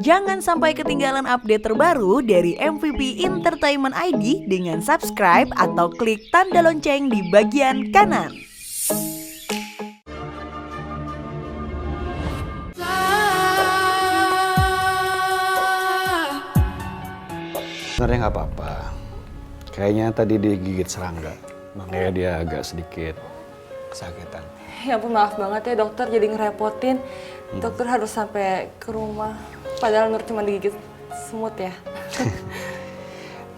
Jangan sampai ketinggalan update terbaru dari MVP Entertainment ID dengan subscribe atau klik tanda lonceng di bagian kanan. Sebenarnya nggak apa-apa. Kayaknya tadi digigit serangga, makanya dia agak sedikit kesakitan. Ya ampun, maaf banget ya dokter jadi ngerepotin. Dokter harus sampai ke rumah. Padahal Nur cuma digigit semut ya.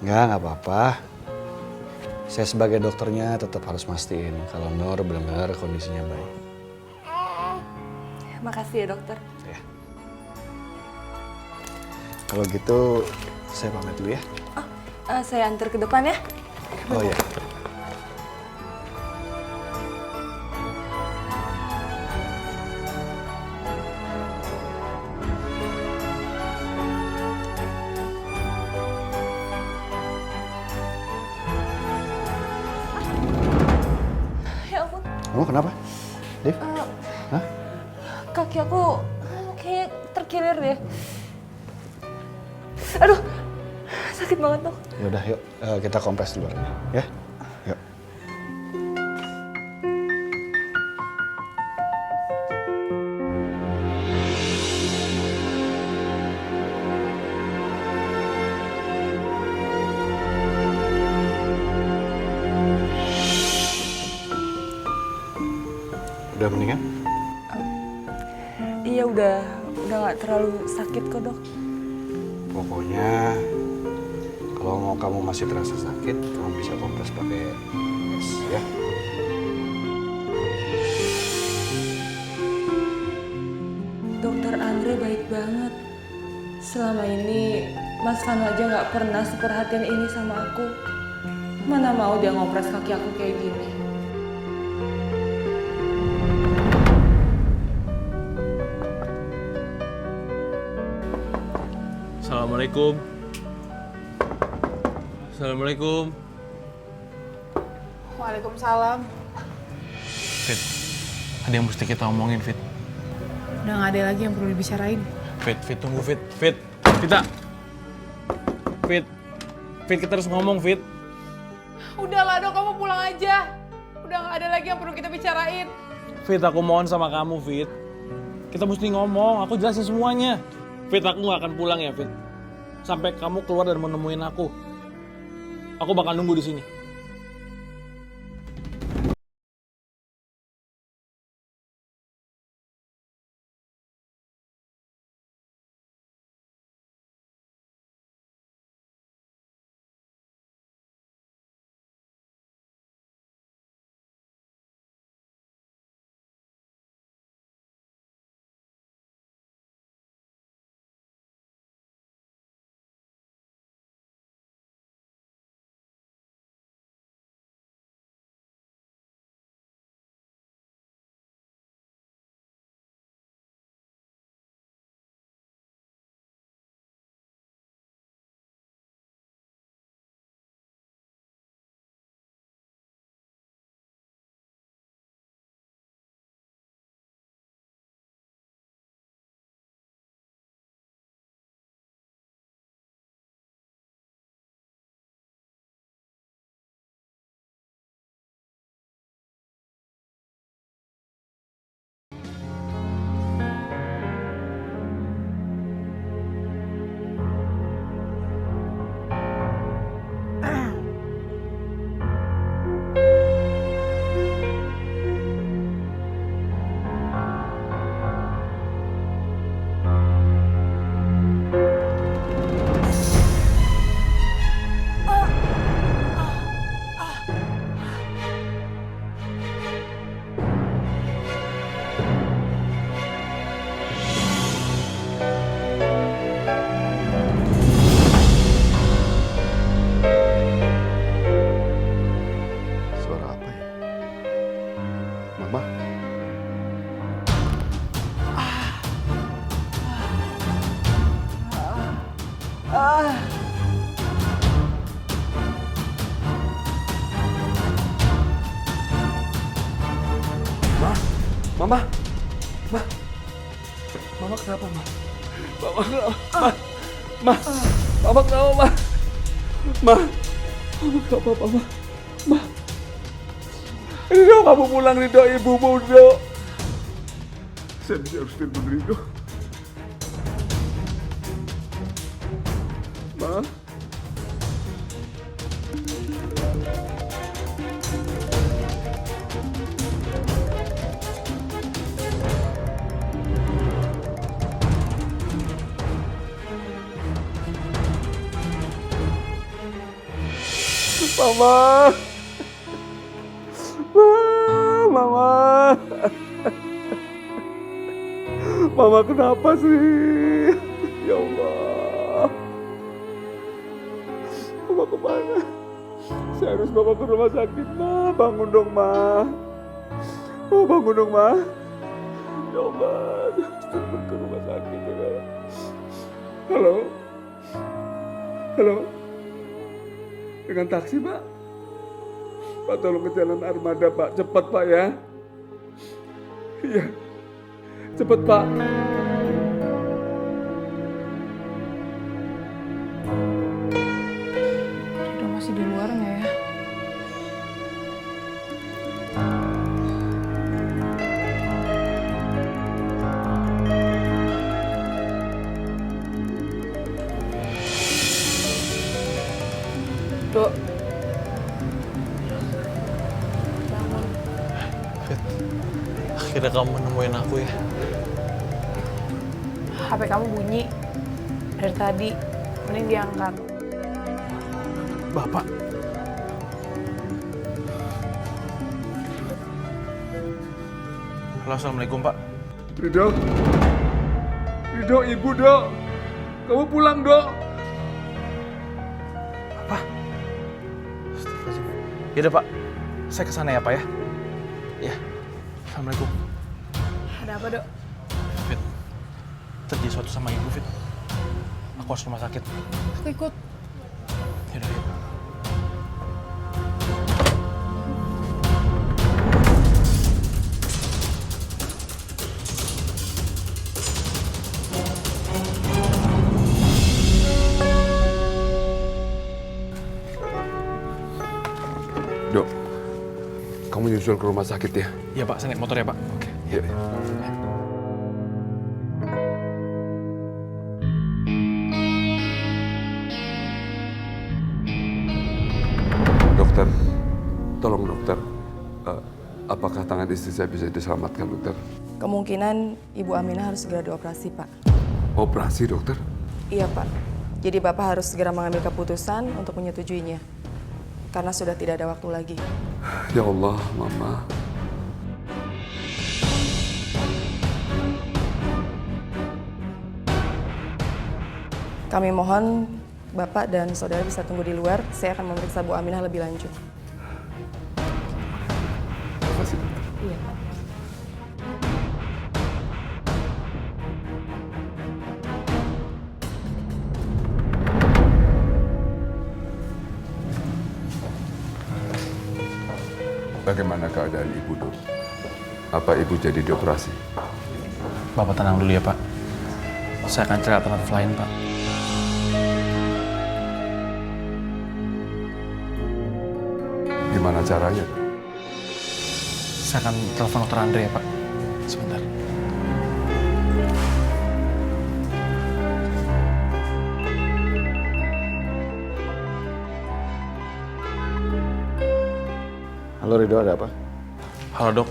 Nggak apa-apa. Saya sebagai dokternya tetap harus mastiin kalau Nur benar-benar kondisinya baik. Makasih ya dokter. Ya. Kalau gitu saya pamit dulu ya. Saya antar ke depan ya. Oh ya. Ya ampun, Kamu kenapa, Dev? Hah? kaki aku kayak terkilir deh. Aduh, sakit banget dok. Yaudah, yuk kita kompres dulu ya. Yuk. Udah mendingan? Iya udah nggak terlalu sakit kok dok. Pokoknya kalau mau kamu masih terasa sakit, kamu bisa kompres pakai es ya. Dokter Andre baik banget. Selama ini Mas Vano aja nggak pernah seperhatian ini sama aku. Mana mau dia ngopres kaki aku kayak gini. Assalamualaikum. Assalamualaikum. Waalaikumsalam. Fit, ada yang mesti kita omongin, Fit. Udah gak ada lagi yang perlu dibicarain. Fit, tunggu, Fit. Kita. Fit, kita harus ngomong, Fit. Udahlah dok, kamu pulang aja. Udah gak ada lagi yang perlu kita bicarain. Fit, aku mohon sama kamu, Fit. Kita mesti ngomong, aku jelasin semuanya. Fit, aku gak akan pulang ya, Fit. Sampai kamu keluar dan menemuin aku. Aku bakal nunggu di sini. Suara apa ya? Mama? Mama? Mama kenapa, Ma? Ma, Papa kenapa, Ma? Ma, Papa kenapa, Papa? Ma, Rido, kamu pulang, Rido, ibumu, Rido. Saya harus telepon Rido. Ma? Mama. Mama. Mama kenapa sih? Ya Allah. Mama kemana? Saya harus bawa ke rumah sakit, Ma. Bangun dong, Ma. Oh, bangun dong, Ma. Ya Allah. Cepat ke rumah sakit. Ya. Halo? Halo? Dengan taksi, Pak? Pak, tolong ke Jalan Armada, Pak. Cepat, Pak, ya. Iya. Cepat, Pak. Udah masih di luar nggak ya? Dok. Bangun. Fit, akhirnya kamu nemuin aku ya. HP kamu bunyi dari tadi. Mending diangkat. Bapak. Halo, Assalamualaikum, Pak. Rido. Rido, Ibu, Dok. Kamu pulang, Dok. Yaudah, Pak. Saya kesana ya, Pak ya. Ya. Assalamualaikum. Ada apa, Dok? Fit, terjadi sesuatu sama ibu, Fit. Aku harus ke rumah sakit. Aku ikut. Yaudah, yuk. Dok, kamu nyusul ke rumah sakit ya? Iya, Pak. Saya naik motor ya, Pak. Oke. Iya. Dokter, tolong dokter. Apakah tangan istri saya bisa diselamatkan, dokter? Kemungkinan Ibu Aminah harus segera dioperasi, Pak. Operasi, dokter? Iya, Pak. Jadi Bapak harus segera mengambil keputusan untuk menyetujuinya. Karena sudah tidak ada waktu lagi. Ya Allah, Mama. Kami mohon Bapak dan Saudara bisa tunggu di luar. Saya akan memeriksa Bu Aminah lebih lanjut. Terima kasih, dokter. Iya, Pak. Bagaimana keadaan Ibu, Dok? Apa Ibu jadi dioperasi? Bapak tenang dulu ya, Pak. Saya akan cari alternatif lain, Pak. Gimana caranya? Saya akan telepon dokter Andre ya, Pak. Sebentar. Halo Rido, ada apa? Halo, Dok.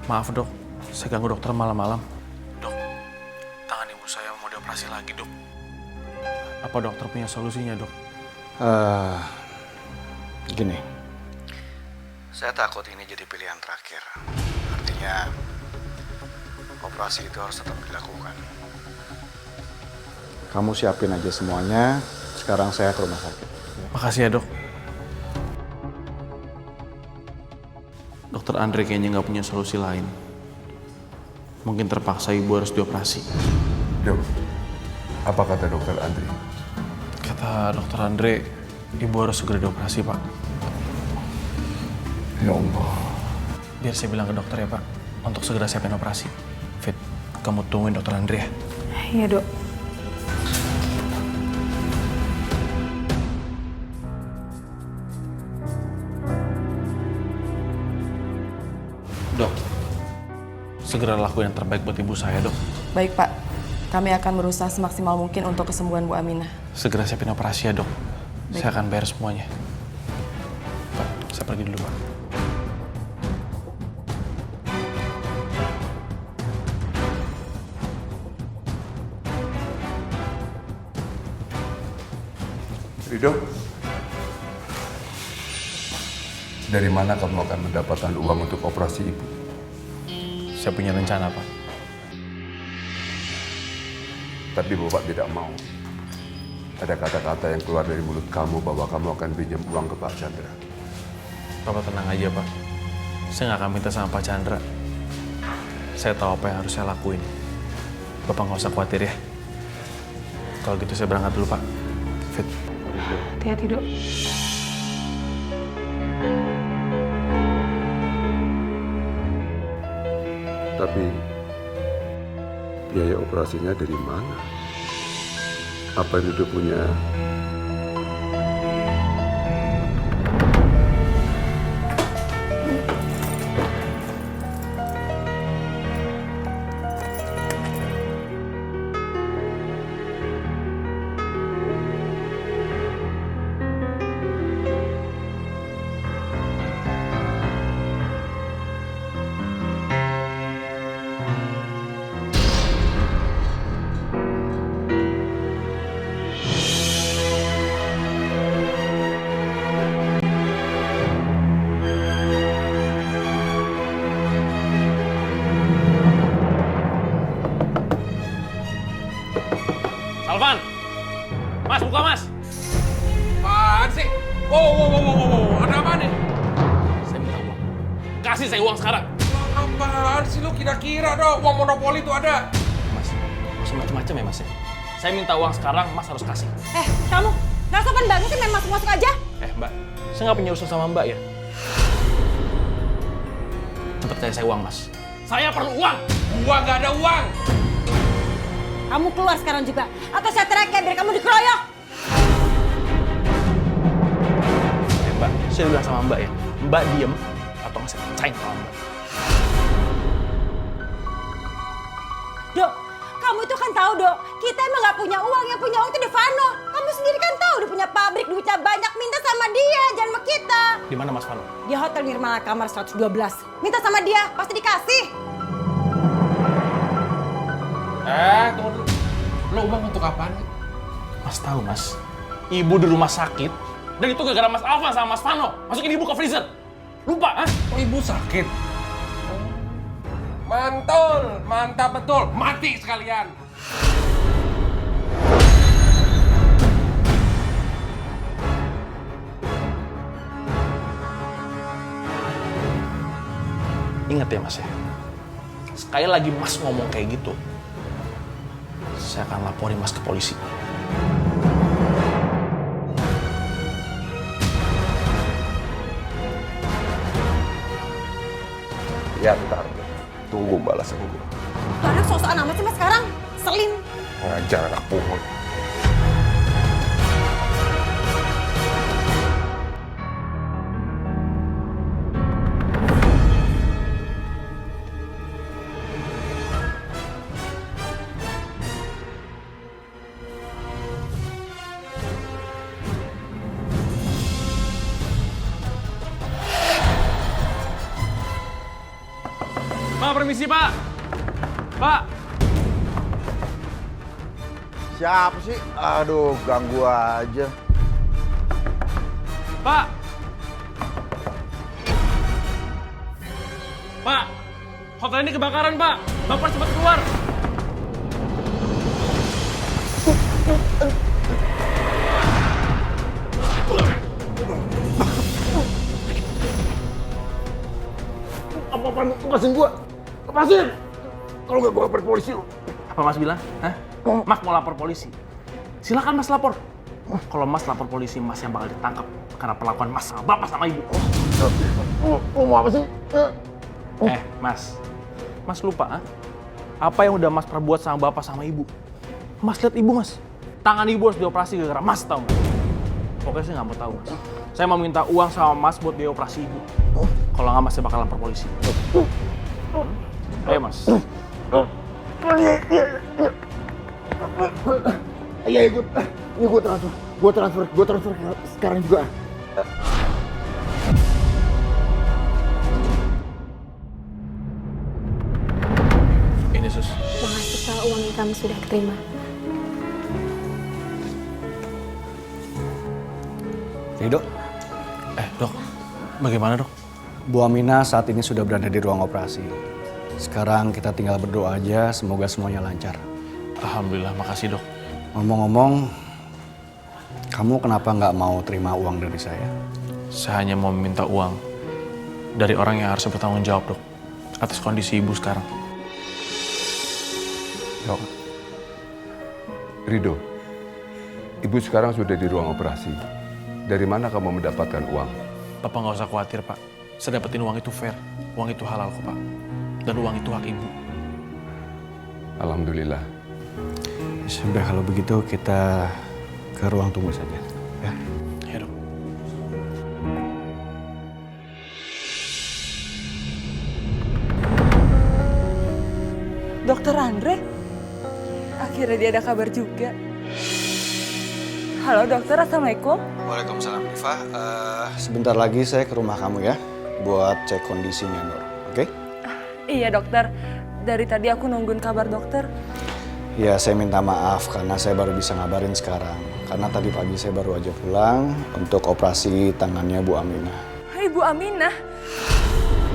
Maaf, Dok. Saya ganggu dokter malam-malam. Dok, tangan ibu saya mau dioperasi lagi, Dok. Apa dokter punya solusinya, Dok? Gini, saya takut ini jadi pilihan terakhir. Artinya, operasi itu harus tetap dilakukan. Kamu siapin aja semuanya, sekarang saya ke rumah sakit. Makasih ya, Dok. Dokter Andre kayaknya nggak punya solusi lain. Mungkin terpaksa ibu harus dioperasi. Dok, apa kata dokter Andri? Kata dokter Andre, ibu harus segera dioperasi, Pak. Ya Allah. Biar saya bilang ke dokter ya, Pak, untuk segera siapin operasi. Fit, kamu tungguin dokter Andre ya. Iya, Dok. segera lakuin yang terbaik buat ibu saya, Dok. Baik, Pak. Kami akan berusaha semaksimal mungkin untuk kesembuhan Bu Aminah. Segera siapin operasi ya, Dok. Saya akan bayar semuanya. Pak, saya pergi dulu, Pak. Rido, dari mana kamu akan mendapatkan uang untuk operasi ibu? Saya punya rencana, Pak. Tapi Bapak tidak mau. Ada kata-kata yang keluar dari mulut kamu bahwa kamu akan pinjam uang ke Pak Chandra. Bapak tenang aja, Pak. Saya nggak akan minta sama Pak Chandra. Saya tahu apa yang harus saya lakuin. Bapak nggak usah khawatir ya. Kalau gitu saya berangkat dulu, Pak. Fit. Hati-hati, Dok. Tapi biaya operasinya dari mana? Apa yang Rido punya? Salvan! Mas, buka, Mas! Apaan sih? Wow, ada apa nih? Saya minta uang. Kasih saya uang sekarang. Apaan sih lu kira-kira dong, uang monopoli itu ada? Mas, nggak usah macam-macam ya, Mas ya. Saya minta uang sekarang, Mas harus kasih. Kamu nggak sopan banget sih main masuk-masuk aja. Mbak, saya nggak punya urusan sama Mbak ya. Cepet kasih saya uang, Mas. Saya perlu uang! Gua nggak ada uang! Kamu keluar sekarang juga, atau saya teriak biar kamu dikeroyok. Mbak, saya bilang sama Mbak ya. Mbak diem, atau nggak saya pecahin sama Mbak. Dok, kamu itu kan tahu, Dok, kita emang nggak punya uang. Yang punya uang itu Devano. Kamu sendiri kan tahu dia punya pabrik, duitnya banyak. Minta sama dia, jangan sama kita. Di mana Mas Vano? Di Hotel Nirmala kamar 112. Minta sama dia, pasti dikasih. Tunggu dulu. Lo uang untuk apaan sih? Mas tahu, Mas. Ibu di rumah sakit. Dan itu gara-gara Mas Alvan sama Mas Vano. Masukin ibu ke freezer. Lupa, ah? Oh, ibu sakit. Mantul, mantap betul. Mati sekalian. Ingat ya, Mas ya. Sekali lagi Mas ngomong kayak gitu, saya akan laporin Mas ke polisi. Ya ntar, tunggu balasan gue. Anak sosokan amat sih Mas sekarang. Selin. Ngajar anak pungut. Pak, permisi, Pak. Pak. Siapa sih? Aduh, ganggu aja. Pak. Pak. Hotel ini kebakaran, Pak. Bapak cepat keluar. Apa-apaan? Lepasin gua! Lepasin! Kalau nggak gua lapor polisi lu. Apa Mas bilang? Hah? Mas mau lapor polisi? Silakan Mas lapor. Kalau Mas lapor polisi, Mas yang bakal ditangkap karena perlakuan Mas sama Bapak sama Ibu. Lu mau apa sih? Mas. Mas lupa, ah? Apa yang udah Mas perbuat sama Bapak sama Ibu? Mas lihat Ibu, Mas. Tangan Ibu harus dioperasi gara-gara Mas, tahu nggak? Pokoknya saya nggak mau tahu, Mas. Saya mau minta uang sama Mas buat dioperasi Ibu. Kalau nggak, Mas saya bakal lapor polisi. Ayo Mas. Iya, ini gue transfer sekarang juga. Ini Sus. Makasih Pak, uang yang kami sudah terima. Rido, Dok. Bagaimana dok? Bu Aminah saat ini sudah berada di ruang operasi. Sekarang kita tinggal berdoa aja, semoga semuanya lancar. Alhamdulillah, makasih dok. Ngomong-ngomong, kamu kenapa nggak mau terima uang dari saya? Saya hanya mau meminta uang dari orang yang harus bertanggung jawab dok, atas kondisi ibu sekarang. Dok, Rido, ibu sekarang sudah di ruang operasi. Dari mana kamu mendapatkan uang? Bapak nggak usah khawatir pak, saya dapetin uang itu fair, uang itu halal kok pak, dan uang itu hak ibu. Alhamdulillah. Sudah kalau begitu kita ke ruang tunggu saja, ya. Ya dok. Dokter Andre? Akhirnya dia ada kabar juga. Halo dokter, Assalamualaikum. Waalaikumsalam Diva. Sebentar lagi saya ke rumah kamu ya, buat cek kondisinya Nur, oke? Iya dokter, dari tadi aku nungguin kabar dokter. Ya saya minta maaf karena saya baru bisa ngabarin sekarang. Karena tadi pagi saya baru aja pulang untuk operasi tangannya Bu Aminah. Ibu Aminah,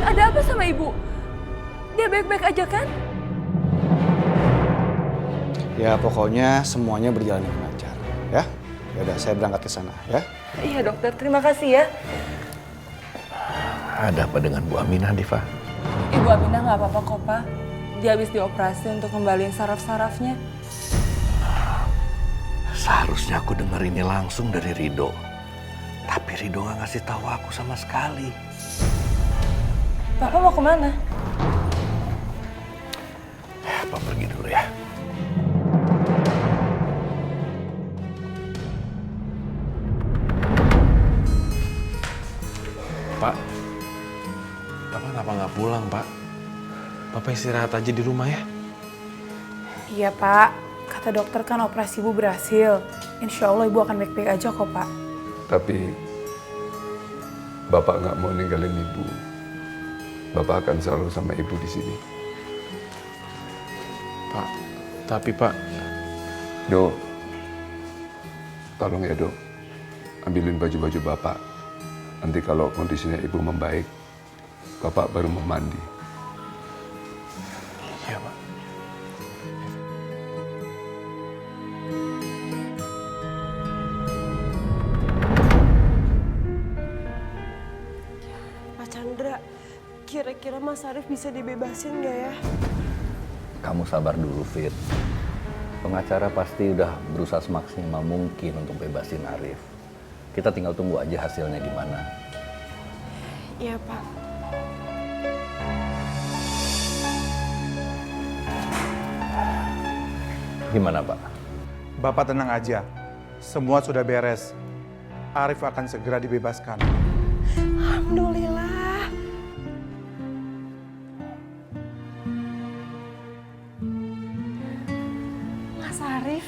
ada apa sama ibu? Dia baik-baik aja kan? Ya pokoknya semuanya berjalan dengan lancar, ya. Yaudah saya berangkat ke sana, ya. Iya dokter, terima kasih ya. Ada apa dengan Bu Aminah, Diva? Ibu Aminah nggak apa-apa kok Pak. Dia habis dioperasi untuk kembaliin saraf-sarafnya. Seharusnya aku denger ini langsung dari Rido. Tapi Rido nggak ngasih tahu aku sama sekali. Papa mau kemana? Papa pergi dulu ya. Pak, Bapak kenapa nggak pulang, Pak? Bapak istirahat aja di rumah ya. Iya Pak, kata dokter kan operasi ibu berhasil. Insya Allah ibu akan baik-baik aja kok Pak. Tapi Bapak nggak mau ninggalin ibu. Bapak akan selalu sama ibu di sini. Pak, tapi Pak. Dok, tolong ya Dok, ambilin baju-baju Bapak. Nanti kalau kondisinya ibu membaik, Bapak baru mau mandi. Iya Pak. Pak Chandra, kira-kira Mas Arif bisa dibebasin nggak ya? Kamu sabar dulu, Fit. Pengacara pasti udah berusaha semaksimal mungkin untuk bebasin Arif. Kita tinggal tunggu aja hasilnya gimana. Iya Pak. Gimana Pak? Bapak tenang aja, semua sudah beres. Arif akan segera dibebaskan. Alhamdulillah. Mas Arif,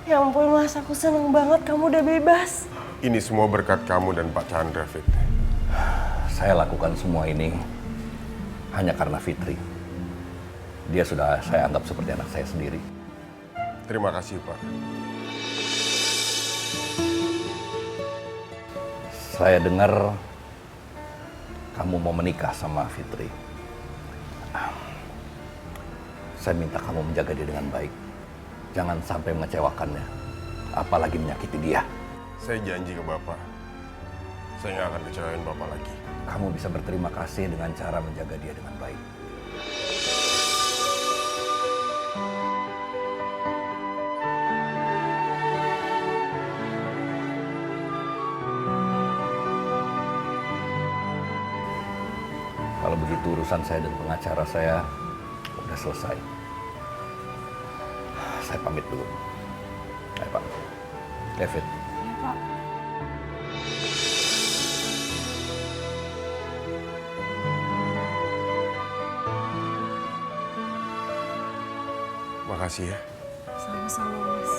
ya ampun Mas, aku seneng banget kamu udah bebas. Ini semua berkat kamu dan Pak Chandra, Fit. Saya lakukan semua ini hanya karena Fitri. Dia sudah saya anggap seperti anak saya sendiri. Terima kasih, Pak. Saya dengar kamu mau menikah sama Fitri. Saya minta kamu menjaga dia dengan baik. Jangan sampai mengecewakannya, apalagi menyakiti dia. Saya janji ke Bapak, saya nggak akan kecewain Bapak lagi. Kamu bisa berterima kasih dengan cara menjaga dia dengan baik. Kalau begitu urusan saya dan pengacara saya udah selesai. Saya pamit dulu. Ayo Pak. David. Iya Pak. Makasih ya. Sama-sama, Mas.